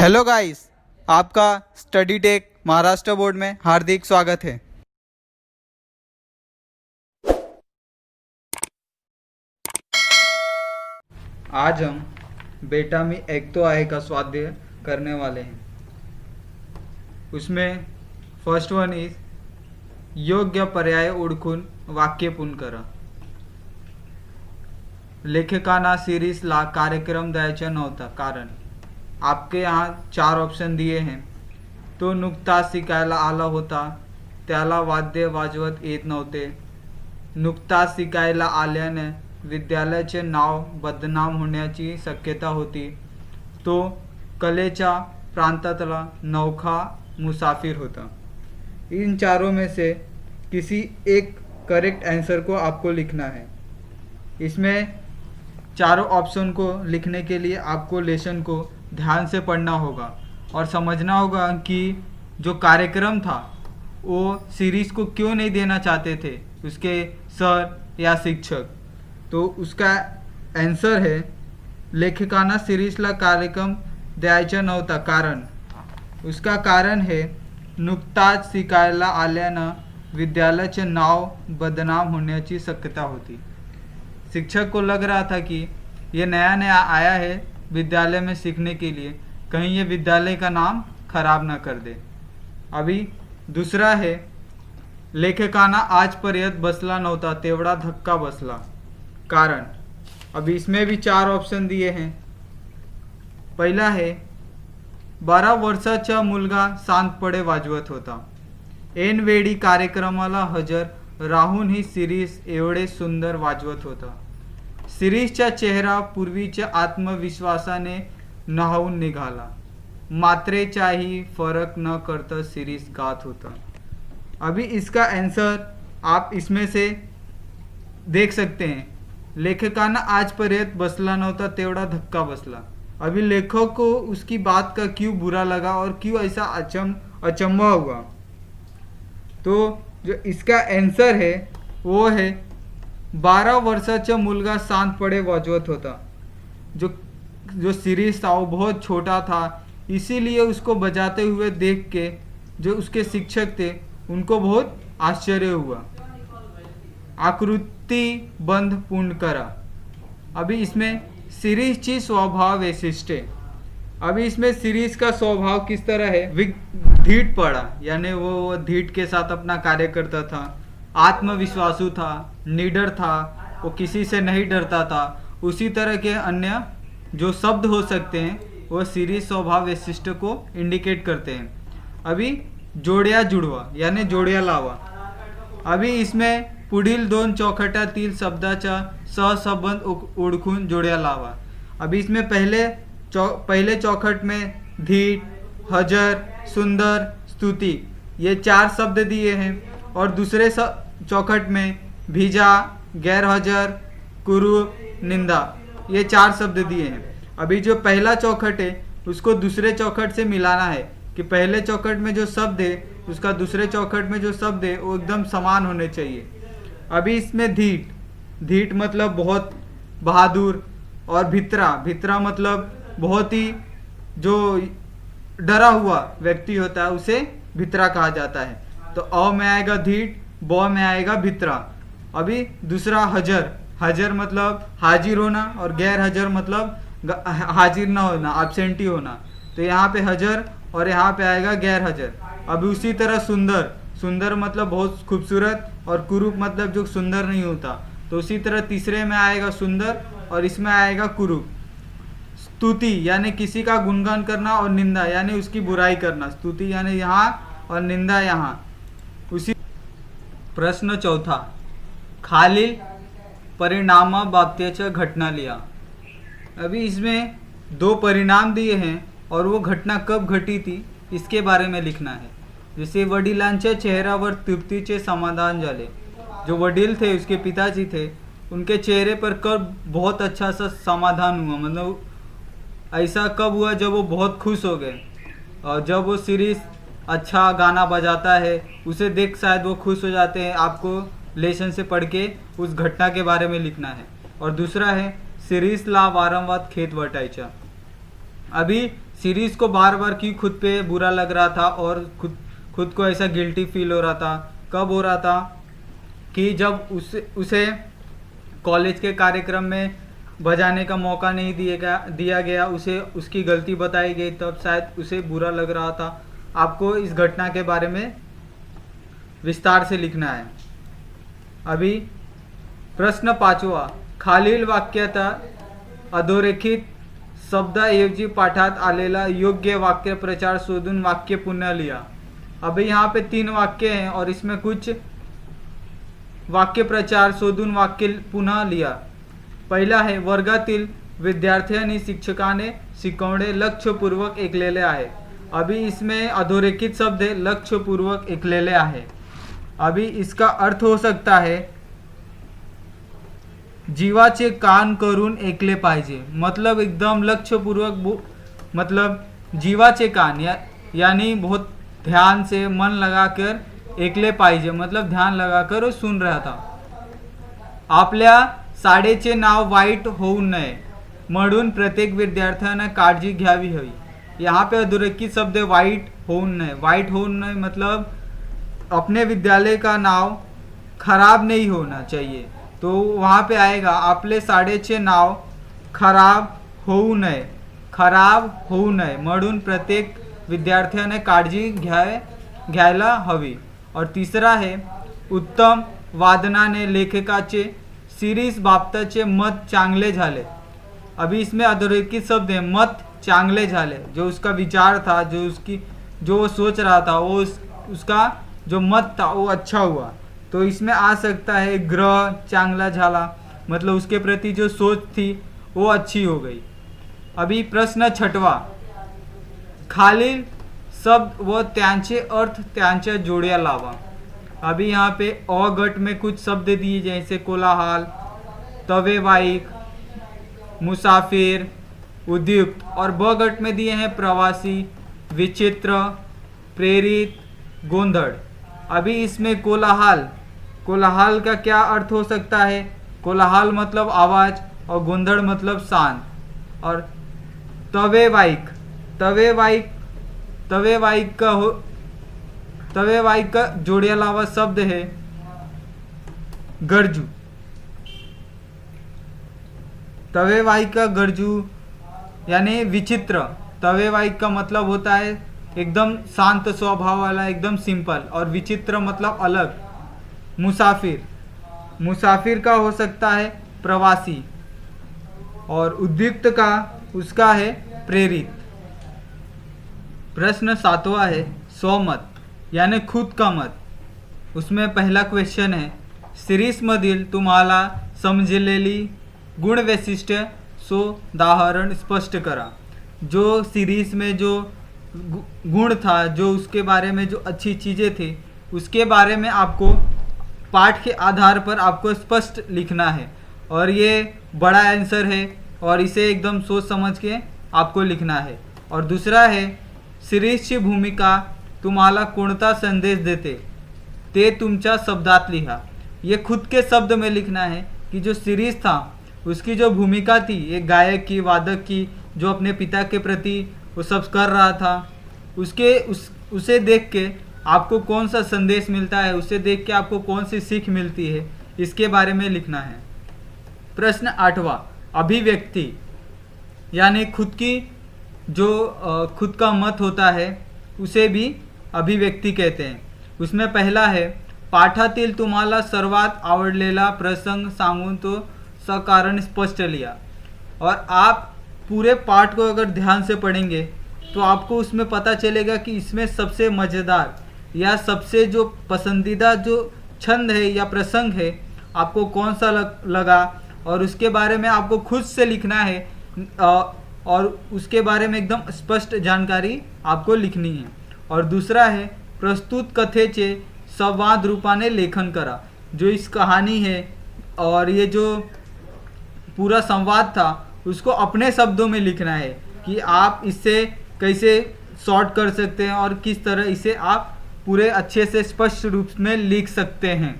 Hello guys, आपका study take Maharashtra board में हार्दिक स्वागत है। आज हम बेटा मी एक तो आहे का स्वाध्याय करने वाले हैं। उसमें फर्स्ट वन इज योग्य पर्याय ओळखून वाक्य पूर्ण करा। लेखकांना सिरीजला कार्यक्रम द्यायचा नव्हता कारण आपके यहाँ 4 ऑप्शन दिए हैं। तो नुकताच शिकायला आला होता, त्याला वाद्य वाजवत येत नव्हते। नुकताच शिकायला आल्याने विद्यालयाचे नाव बदनाम होण्याची शक्यता होती। तो कलेच्या प्रांतातला नौखा मुसाफिर होता। इन चारों में से किसी एक करेक्ट आंसर को आपको लिखना है। इसमें चारों ऑप्शन को लिखने के लिए आपको लेसन को ध्यान से पढ़ना होगा और समझना होगा कि जो कार्यक्रम था वो सीरीज़ को क्यों नहीं देना चाहते थे उसके सर या शिक्षक। तो उसका आंसर है लेखकांना सिरीजला कार्यक्रम द्यायचा नव्हता कारण उसका कारण है नुकताच शिकायला आल्यानं विद्यालयाचे नाव बदनाम होण्याची शक्यता होती। शिक्षक को लग रहा था कि ये नया नया आया है विद्यालय में सीखने के लिए, कहीं ये विद्यालय का नाम खराब ना कर दे। अभी दूसरा है लेखकांना आजपर्यंत बसला नव्हता तेवढा धक्का बसला कारण अभी इसमें भी 4 ऑप्शन दिए हैं। पहला है 12 वर्षाचा मुलगा शांतपणे वाजवत होता। ऐन वेळी कार्यक्रमाला हजर राहून ही सिरीज एवढे सुंदर वाजवत होता। सिरीजचा चेहरा पूर्वीच्या आत्मविश्वासाने न्हावून निघाला। मात्रेचाही फरक न करता सिरीज गात होता। अभी इसका आंसर आप इसमें से देख सकते हैं। लेखकांना आजपर्यंत बसला नव्हता तेवढा धक्का बसला। अभी लेखक को उसकी बात का क्यों बुरा लगा और क्यों ऐसा अचंभा हुआ। तो जो इसका आंसर है वो है 12 वर्षाचा मुलगा शांतपणे वाजवत होता। जो सीरीज था वो बहुत छोटा था, इसीलिए उसको बजाते हुए देख के जो उसके शिक्षक थे उनको बहुत आश्चर्य हुआ। आकृति बंध पूर्ण करा। अभी इसमें सीरीजची स्वभाव वैशिष्ट्य। अभी इसमें सीरीज का स्वभाव किस तरह है, धीट पड़ा, यानी वो धीट के साथ अपना कार्य करता था, आत्मविश्वासु था, निडर था, वो किसी से नहीं डरता था। उसी तरह के अन्य जो शब्द हो सकते हैं वो सीरीज स्वभाव वैशिष्ट को इंडिकेट करते हैं। अभी जोड्या जुडवा यानी जोड्या लावा। अभी इसमें पुढील 2 चौखटातील शब्दाचा सहसंबंध ओळखून जोड्या लावा। अभी इसमें पहले चौखट में धीट, हजर, सुंदर, स्तुति ये 4 शब्द दिए हैं और दूसरे चौखट में भीजा, गैर हजर, कुरूप, निंदा ये 4 शब्द दिए हैं। अभी जो पहला चौखट है उसको दूसरे चौखट से मिलाना है कि पहले चौखट में जो शब्द है उसका दूसरे चौखट में जो शब्द है वो एकदम समान होने चाहिए। अभी इसमें धीट मतलब बहुत बहादुर और भित्रा मतलब बहुत ही जो डरा हुआ व्यक्ति होता है उसे भित्रा कहा जाता है। तो अ में आएगा धीट, ब में आएगा भित्रा। अभी दूसरा हजर मतलब हाजिर होना और गैर हजर मतलब हाजिर ना होना, एब्सेंटी होना। तो यहाँ पे हजर और यहाँ पे आएगा गैर हजर। अभी उसी तरह सुंदर मतलब बहुत खूबसूरत और कुरूप मतलब जो सुंदर नहीं होता। तो उसी तरह तीसरे में आएगा सुंदर और इसमें आएगा कुरूप। स्तुति यानी किसी का गुणगान करना और निंदा यानी उसकी बुराई करना। स्तुति यानी यहाँ और निंदा यहाँ। उसी प्रश्न चौथा, खालील परिणामाबाबतच्या घटना लिहा। अभी इसमें 2 परिणाम दिए हैं और वो घटना कब घटी थी इसके बारे में लिखना है। जैसे वडिलांच्या चेहऱ्यावर तृप्तीचे समाधान झाले। जो वडील थे उसके पिताजी थे, उनके चेहरे पर कब बहुत अच्छा सा समाधान हुआ, मतलब ऐसा कब हुआ जब वो बहुत खुश हो गए। और जब वो सीरीज अच्छा गाना बजाता है उसे देख शायद वो खुश हो जाते हैं। आपको लेसन से पढ़ के उस घटना के बारे में लिखना है। और दूसरा है सिरीजला वारंवार खेत वाटायचा। अभी सीरीज को बार बार क्यों खुद पे बुरा लग रहा था और खुद को ऐसा गिल्टी फील हो रहा था? कब हो रहा था कि जब उसे कॉलेज के कार्यक्रम में बजाने का मौका नहीं दिया गया, उसे उसकी गलती बताई गई, तब शायद उसे बुरा लग रहा था। आपको इस घटना के बारे में विस्तार से लिखना है। अभी प्रश्न 5वां, खालील वाक्यात अधोरेखित शब्दाऐवजी पाठात आलेला योग्य वाक्य प्रचार शोधून वाक्य पुन्हा लिहा। अभी यहाँ पे 3 वाक्य हैं और इसमें कुछ वाक्य प्रचार शोधून वाक्य पुन्हा लिहा। पहिला है, वर्गातील विद्यार्थ्यांनी शिक्षकाने शिकवणे लक्षपूर्वक ऐकलेले आहे। अभी इसमें अधोरेखित शब्द है लक्षपूर्वक ऐकलेले आहे। अभी इसका अर्थ हो सकता है जीवाचे कान करून ऐकले पाहिजे, मतलब एकदम लक्षपूर्वक, मतलब जीवाचे कान यानी बहुत ध्यान से मन लगाकर ऐकले पाहिजे, मतलब ध्यान लगाकर वो सुन रहा था। आपल्या शाळेचे नाव वाईट होऊ नये म्हणून प्रत्येक विद्यार्थ्याने काळजी घ्यावी हवी। यहाँ पे अधोरेखित शब्द है वाईट होऊ नये। वाईट होऊ नये मतलब अपने विद्यालय का नाव खराब नहीं होना चाहिए, तो वहाँ पे आएगा आपले शाळेचे नाव खराब होऊ नये, खराब होऊ नये म्हणून प्रत्येक विद्यार्थ्याने काळजी घ्यायला हवी। और तीसरा है, उत्तम वादनाने लेखकाचे सिरीज बाबतचे मत चांगले झाले। अभी इसमें अधोरेखित शब्द है मत चांगले झाले, जो उसका विचार था, जो वो सोच रहा था, वो उसका जो मत था वो अच्छा हुआ। तो इसमें आ सकता है ग्रह चांगला झाला, मतलब उसके प्रति जो सोच थी वो अच्छी हो गई। अभी प्रश्न 6वां, खालील शब्द व त्यांचे अर्थ त्यांच्या जोड्या लावा। अभी यहाँ पे अ गट में कुछ शब्द दिए जैसे कोलाहल, तवेवाइक, मुसाफिर, उद्युक्त, और ब गट में दिए हैं प्रवासी, विचित्र, प्रेरित, गोंधड़। अभी इसमें कोलाहल का क्या अर्थ हो सकता है? कोलाहल मतलब आवाज़ और गोंधड़ मतलब शांत। और तवेवाइक का जोड़िया लावा शब्द है गरजू। तवेवाइक का गरजू यानी विचित्र। तवेवाइक का मतलब होता है एकदम शांत स्वभाव वाला, एकदम सिंपल, और विचित्र मतलब अलग। मुसाफिर का हो सकता है प्रवासी, और उद्युक्त का उसका है प्रेरित। प्रश्न 7वां है, स्वमत यानी खुद का मत। उसमें पहला क्वेश्चन है, सिरीज मधील तुम्हाला समजलेली गुण वैशिष्ट्य उदाहरण स्पष्ट करा। जो सीरीज में जो गुण था, जो उसके बारे में जो अच्छी चीज़ें थी, उसके बारे में आपको पाठ के आधार पर आपको स्पष्ट लिखना है। और ये बड़ा आंसर है और इसे एकदम सोच समझ के आपको लिखना है। और दूसरा है, सिरीजची भूमिका तुम्हाला कोणता संदेश देते ते तुमच्या शब्दात लिहा। ये खुद के शब्द में लिखना है कि जो सीरीज था उसकी जो भूमिका थी, एक गायक की, वादक की, जो अपने पिता के प्रति वो सब कर रहा था, उसे देख के आपको कौन सा संदेश मिलता है, उसे देख के आपको कौन सी सीख मिलती है, इसके बारे में लिखना है। प्रश्न 8वां, अभिव्यक्ति यानी खुद की जो खुद का मत होता है उसे भी अभिव्यक्ति कहते हैं। उसमें पहला है, पाठातील तुम्हाला सर्वात आवडलेला प्रसंग सांगून तो सकारण स्पष्ट लिया। और आप पूरे पाठ को अगर ध्यान से पढ़ेंगे तो आपको उसमें पता चलेगा कि इसमें सबसे मज़ेदार या सबसे जो पसंदीदा जो छंद है या प्रसंग है आपको कौन सा लगा, और उसके बारे में आपको खुद से लिखना है और उसके बारे में एकदम स्पष्ट जानकारी आपको लिखनी है। और दूसरा है, प्रस्तुत कथेचे संवाद रूपाने लेखन करा। जो इस कहानी है और ये जो पूरा संवाद था उसको अपने शब्दों में लिखना है कि आप इससे कैसे शॉर्ट कर सकते हैं और किस तरह इसे आप पूरे अच्छे से स्पष्ट रूप में लिख सकते हैं।